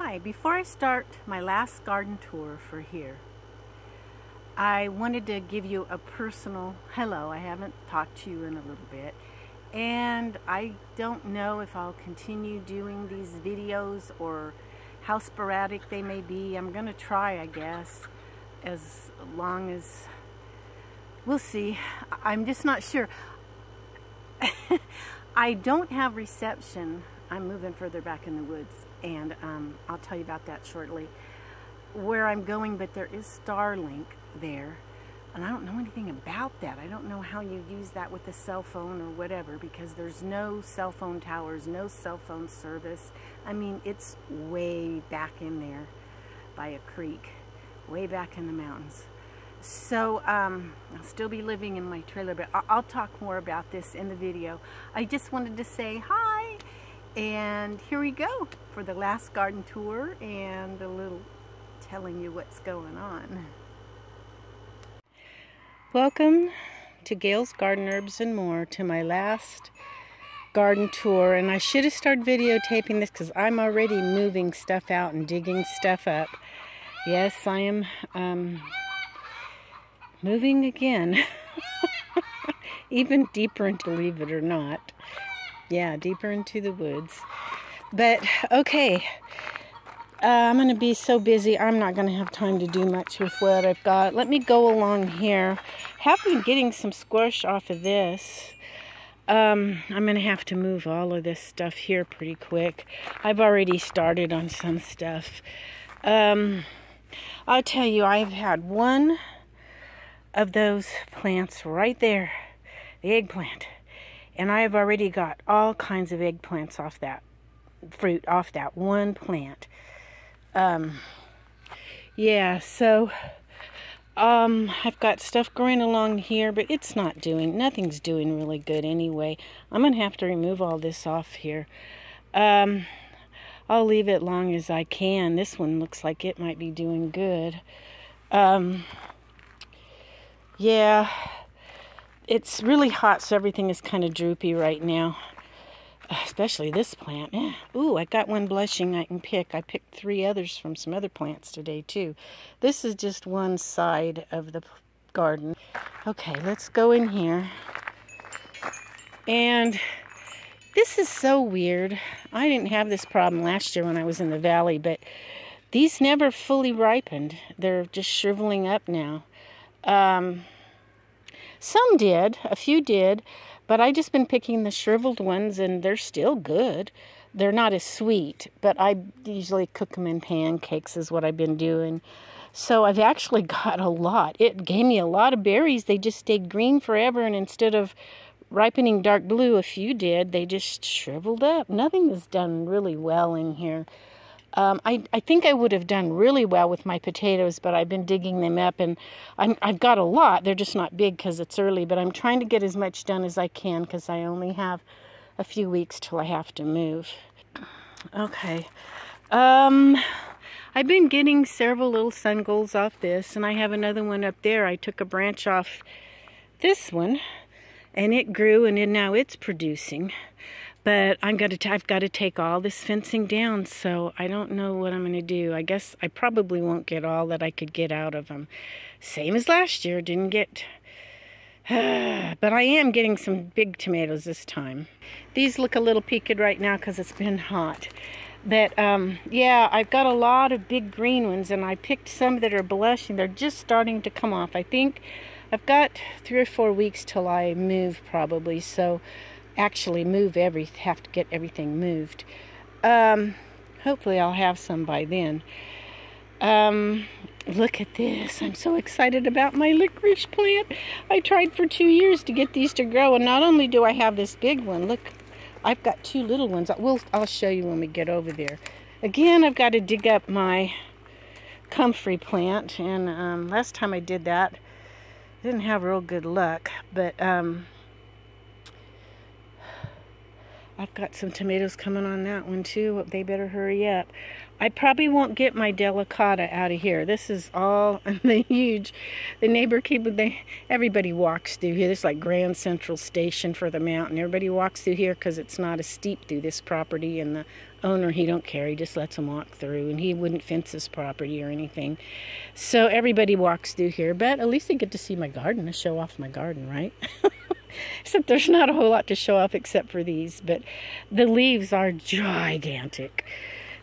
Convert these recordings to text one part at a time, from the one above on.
Hi, before I start my last garden tour for here, I wanted to give you a personal hello. I haven't talked to you in a little bit, and I don't know if I'll continue doing these videos or how sporadic they may be. I'm going to try, I guess, as long as, we'll see. I'm just not sure. I don't have reception. I'm moving further back in the woods, and I'll tell you about that shortly, where I'm going, but there is Starlink there, and I don't know anything about that. I don't know how you use that with a cell phone or whatever, because there's no cell phone towers, no cell phone service. I mean, it's way back in there by a creek, way back in the mountains. So I'll still be living in my trailer, but I'll talk more about this in the video. I just wanted to say hi, and here we go for the last garden tour and a little telling you what's going on. Welcome to Gail's Garden Herbs and More, to my last garden tour. And I should have started videotaping this because I'm already moving stuff out and digging stuff up. Yes, I am moving again. Even deeper into, believe it or not. Yeah, deeper into the woods. But, okay. I'm going to be so busy, I'm not going to have time to do much with what I've got. Let me go along here. Have been getting some squash off of this. I'm going to have to move all of this stuff here pretty quick. I've already started on some stuff. I'll tell you, I've had one of those plants right there, the eggplant, and I have already got all kinds of eggplants off that fruit, off that one plant. Yeah, so I've got stuff growing along here, but it's not doing, nothing's doing really good anyway. I'm gonna have to remove all this off here. I'll leave it long as I can. This one looks like it might be doing good. Yeah, it's really hot, so everything is kind of droopy right now. Especially this plant. Ooh, I got one blushing I can pick. I picked 3 others from some other plants today, too. This is just one side of the garden. Okay, let's go in here. And this is so weird. I didn't have this problem last year when I was in the valley, but these never fully ripened. They're just shriveling up now. Some did, a few did, but I just been picking the shriveled ones, and they're still good. They're not as sweet, but I usually cook them in pancakes is what I've been doing. So I've actually got a lot. It gave me a lot of berries. They just stayed green forever, and instead of ripening dark blue, a few did, they just shriveled up. Nothing has done really well in here. I think I would have done really well with my potatoes, but I've been digging them up, and I've got a lot. They're just not big because it's early, but I'm trying to get as much done as I can because I only have a few weeks till I have to move. Okay. I've been getting several little sun golds off this, and I have another one up there. I took a branch off this one, and it grew, and now it's producing. But I've got to take all this fencing down, so I don't know what I'm going to do. I guess I probably won't get all that I could get out of them. Same as last year, didn't get... but I am getting some big tomatoes this time. These look a little peaked right now because it's been hot. But, yeah, I've got a lot of big green ones, and I picked some that are blushing. They're just starting to come off. I think I've got 3 or 4 weeks till I move, probably, so... actually have to get everything moved. Hopefully I'll have some by then. Look at this. I'm so excited about my licorice plant. I tried for 2 years to get these to grow, and not only do I have this big one, look, I've got 2 little ones. I'll show you when we get over there. Again, I've got to dig up my comfrey plant, and last time I did that, I didn't have real good luck, but I've got some tomatoes coming on that one too. They better hurry up. I probably won't get my delicata out of here. This is all the neighbor everybody walks through here. This is like Grand Central Station for the mountain. Everybody walks through here because it's not as steep through this property, and the owner, he don't care. He just lets them walk through, and he wouldn't fence his property or anything. So everybody walks through here, but at least they get to see my garden, to show off my garden, right? Except there's not a whole lot to show off except for these, but the leaves are gigantic.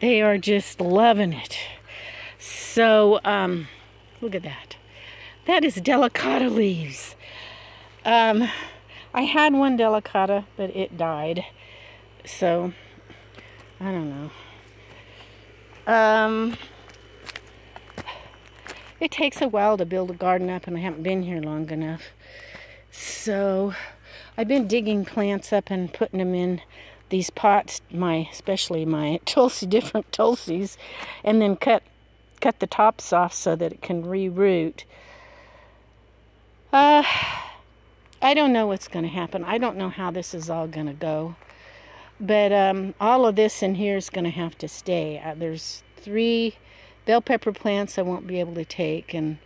They are just loving it. So, look at that. That is delicata leaves. I had one delicata, but it died. So, I don't know. It takes a while to build a garden up, and I haven't been here long enough. So, I've been digging plants up and putting them in these pots, especially my different tulsis, and then cut the tops off so that it can re-root. I don't know what's going to happen. I don't know how this is all going to go. But all of this in here is going to have to stay. There's 3 bell pepper plants I won't be able to take, and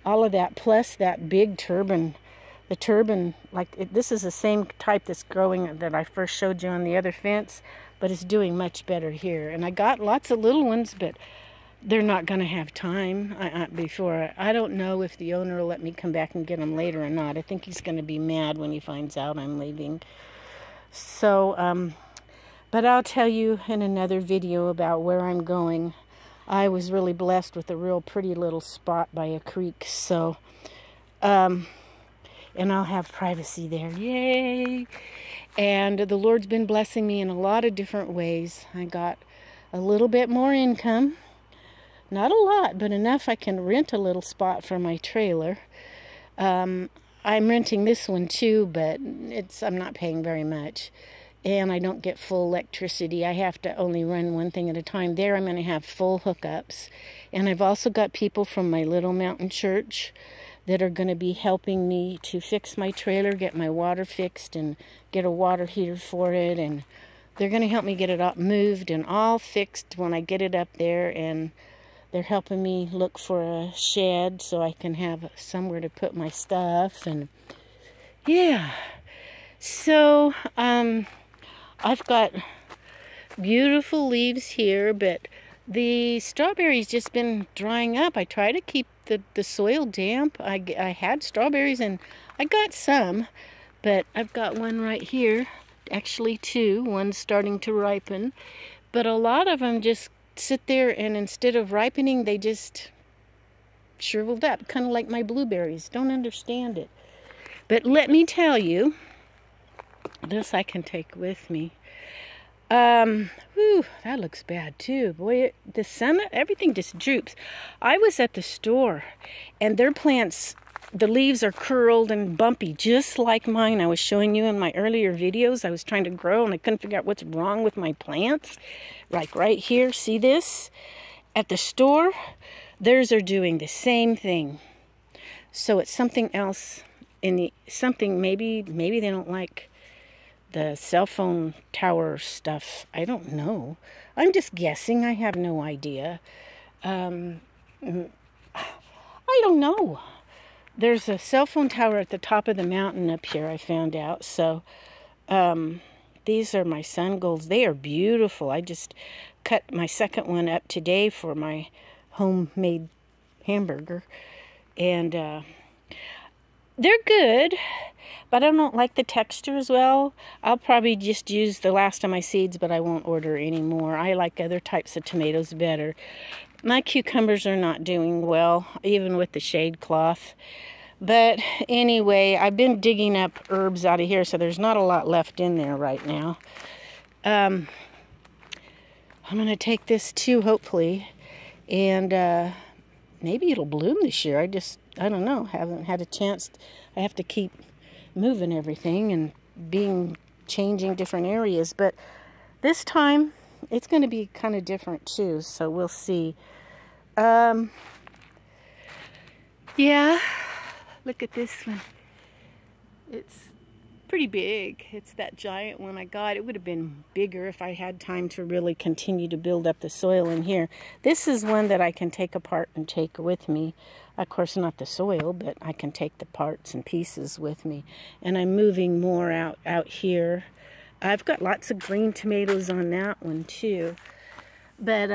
all of that, plus that big turban. The turban, this is the same type that's growing that I first showed you on the other fence, but it's doing much better here. And I got lots of little ones, but they're not going to have time before. I don't know if the owner will let me come back and get them later or not. I think he's going to be mad when he finds out I'm leaving. So, but I'll tell you in another video about where I'm going. I was really blessed with a real pretty little spot by a creek, so, and I'll have privacy there. Yay! And the Lord's been blessing me in a lot of different ways. I got a little bit more income. Not a lot, but enough I can rent a little spot for my trailer. I'm renting this one too, but I'm not paying very much. And I don't get full electricity. I have to only run one thing at a time. There I'm going to have full hookups. And I've also got people from my little mountain church that are going to be helping me to fix my trailer, get my water fixed, and get a water heater for it. And they're going to help me get it up moved and all fixed when I get it up there. And they're helping me look for a shed so I can have somewhere to put my stuff. And yeah. So, I've got beautiful leaves here, but the strawberries just been drying up. I try to keep the soil damp. I had strawberries and I got some, but I've got one right here, actually 2. One's starting to ripen, but a lot of them just sit there, and instead of ripening, they just shriveled up, kind of like my blueberries. Don't understand it. But let me tell you, this I can take with me. Whew, that looks bad too. Boy, the sun, everything just droops. I was at the store, and their plants, the leaves are curled and bumpy, just like mine. I was showing you in my earlier videos. I was trying to grow, and I couldn't figure out what's wrong with my plants. Like right here, see this? At the store, theirs are doing the same thing. So it's something else maybe they don't like the cell phone tower stuff. I don't know. I'm just guessing. I have no idea. I don't know. There's a cell phone tower at the top of the mountain up here, I found out. So, these are my sun golds. They are beautiful. I just cut my second one up today for my homemade hamburger. And, they're good, but I don't like the texture as well. I'll probably just use the last of my seeds, but I won't order any more. I like other types of tomatoes better. My cucumbers are not doing well, even with the shade cloth. But anyway, I've been digging up herbs out of here, so there's not a lot left in there right now. I'm going to take this too, hopefully, and maybe it'll bloom this year. I don't know. Haven't had a chance. I have to keep moving everything and changing different areas. But this time, it's going to be kind of different too. So we'll see. Yeah. Look at this one. It's pretty big. It's that giant one I got. It would have been bigger if I had time to really continue to build up the soil in here. This is one that I can take apart and take with me. Of course, not the soil, but I can take the parts and pieces with me. And I'm moving more out here. I've got lots of green tomatoes on that one too. But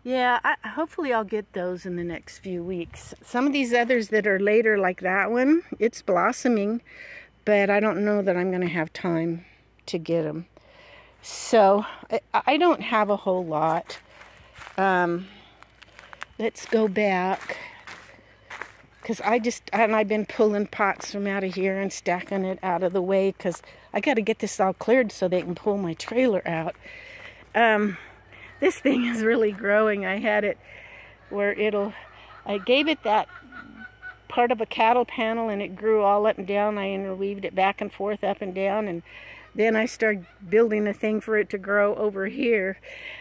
yeah, hopefully I'll get those in the next few weeks. Some of these others that are later, like that one, it's blossoming, but I don't know that I'm going to have time to get them. So I don't have a whole lot. Let's go back, because I've been pulling pots from out of here and stacking it out of the way, because I got to get this all cleared so they can pull my trailer out. This thing is really growing. I had it where I gave it that part of a cattle panel and it grew all up and down. I interweaved it back and forth, up and down, and then I started building a thing for it to grow over here.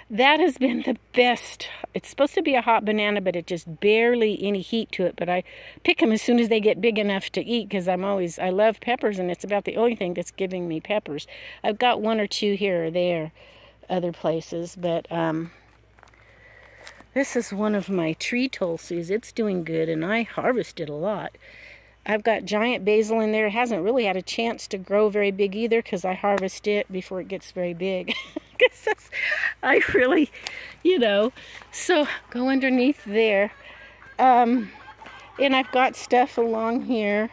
That has been the best. It's supposed to be a hot banana, but it just barely any heat to it. But I pick them as soon as they get big enough to eat, because I love peppers, and it's about the only thing that's giving me peppers. I've got one or two here or there, other places, but this is one of my tree tulsies. It's doing good, and I harvested a lot. I've got giant basil in there. It hasn't really had a chance to grow very big either, because I harvest it before it gets very big. I really, so go underneath there. And I've got stuff along here.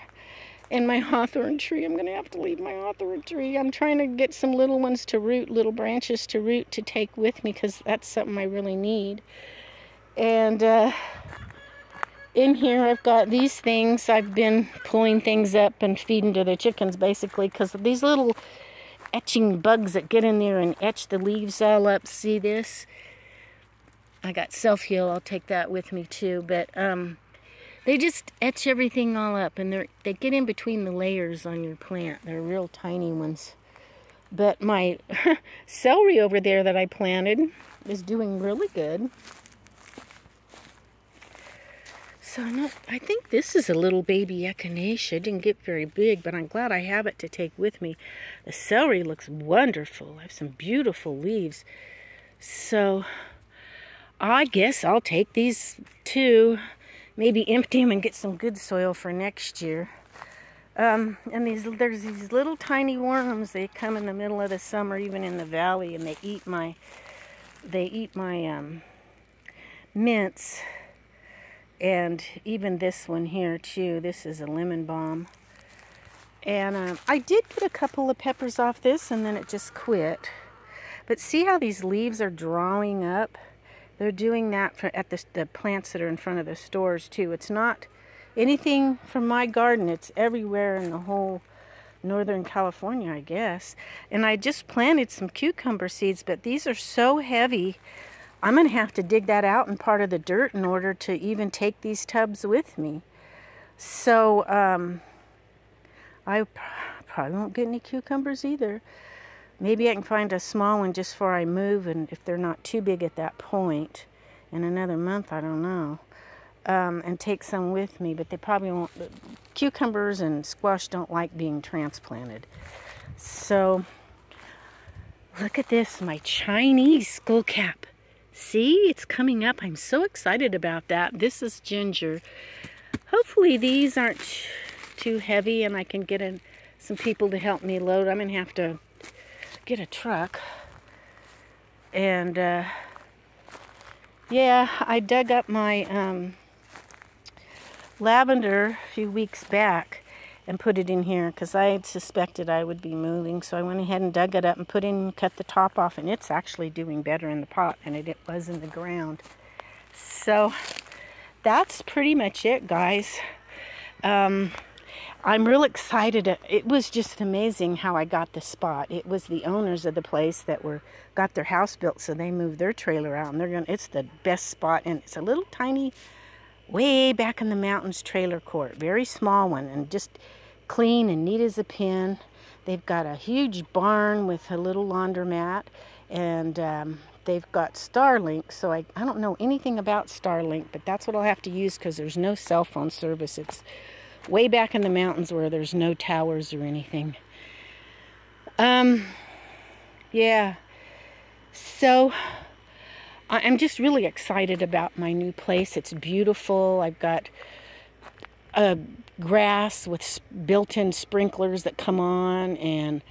And my hawthorn tree, I'm going to have to leave my hawthorn tree. I'm trying to get some little ones to root, little branches to root to take with me, because that's something I really need. And in here I've got these things. I've been pulling things up and feeding to the chickens, basically, because of these little etching bugs that get in there and etch the leaves all up. See this? I got self-heal. I'll take that with me too. But they just etch everything all up, and they get in between the layers on your plant. They're real tiny ones. But my celery over there that I planted is doing really good. So I think this is a little baby echinacea. It didn't get very big, but I'm glad I have it to take with me. The celery looks wonderful. I have some beautiful leaves. So I guess I'll take these too. Maybe empty them and get some good soil for next year. And there's these little tiny worms. They come in the middle of the summer, even in the valley, and they eat my mints. And even this one here too. This is a lemon balm. And I did get a couple of peppers off this, and then it just quit. But see how these leaves are drawing up? They're doing that at the plants that are in front of the stores too. It's not anything from my garden. It's everywhere in the whole Northern California, I guess. And I just planted some cucumber seeds, but these are so heavy. I'm going to have to dig that out in part of the dirt in order to even take these tubs with me. So I probably won't get any cucumbers either. Maybe I can find a small one just before I move, and if they're not too big at that point, in another month, I don't know, and take some with me. But they probably won't. Cucumbers and squash don't like being transplanted. So look at this, my Chinese skullcap. See, it's coming up. I'm so excited about that. This is ginger. Hopefully these aren't too heavy, and I can get some people to help me load. I'm going to have to get a truck. And yeah, I dug up my lavender a few weeks back and put it in here, because I had suspected I would be moving. So I went ahead and dug it up and cut the top off, and it's actually doing better in the pot than it was in the ground. So that's pretty much it, guys. I'm real excited. It was just amazing how I got the spot. It was the owners of the place that got their house built, so they moved their trailer out, and it's the best spot, and it's a little tiny, way back in the mountains trailer court, very small one, and just clean and neat as a pin. They've got a huge barn with a little laundromat, and they've got Starlink. So I don't know anything about Starlink, but that's what I'll have to use, because there's no cell phone service. It's way back in the mountains where there's no towers or anything. Yeah. So I'm just really excited about my new place. It's beautiful. I've got grass with built-in sprinklers that come on, and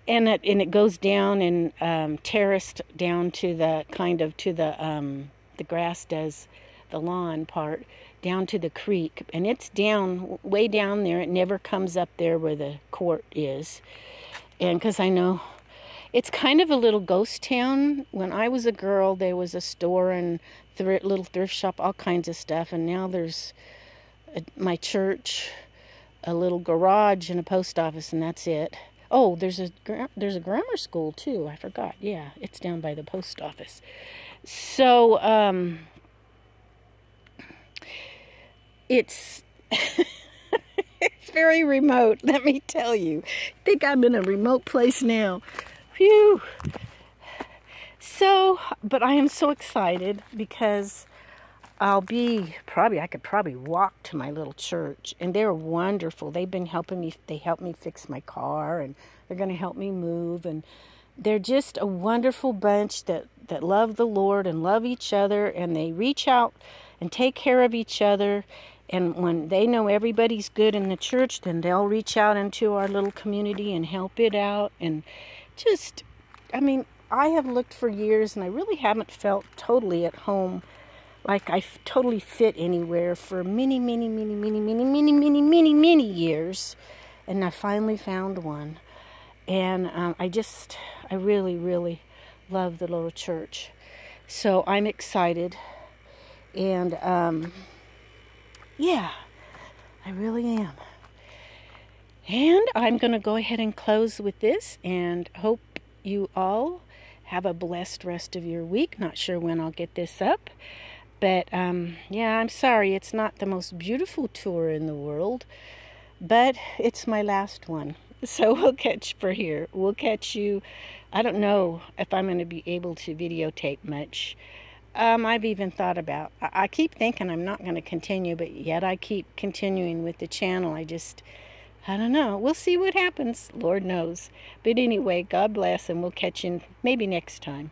and it goes down and terraced down to the the grass does, the lawn part, down to the creek, and it's down way down there. It never comes up there where the court is, and because I know it's kind of a little ghost town. When I was a girl, there was a store and little thrift shop, all kinds of stuff, and now there's my church, a little garage, and a post office, and that's it. Oh, there's a grammar school too. I forgot. Yeah, it's down by the post office. So it's it's very remote. Let me tell you. I think I'm in a remote place now. Phew. So, but I am so excited because I could probably walk to my little church, and they're wonderful. They've been helping me. They helped me fix my car, and they're going to help me move, and they're just a wonderful bunch that love the Lord and love each other, and they reach out and take care of each other. And when they know everybody's good in the church, then they'll reach out into our little community and help it out. And just, I mean, I have looked for years, and I really haven't felt totally at home, like I totally fit anywhere for many years. And I finally found one. And I really love the little church. So I'm excited. And yeah, I really am. And I'm going to go ahead and close with this, and hope you all have a blessed rest of your week. Not sure when I'll get this up. But, yeah, I'm sorry. It's not the most beautiful tour in the world, but it's my last one. So we'll catch you. I don't know if I'm going to be able to videotape much. I've even thought about, I keep thinking I'm not going to continue, but yet I keep continuing with the channel. I don't know. We'll see what happens. Lord knows. But anyway, God bless, and we'll catch you maybe next time.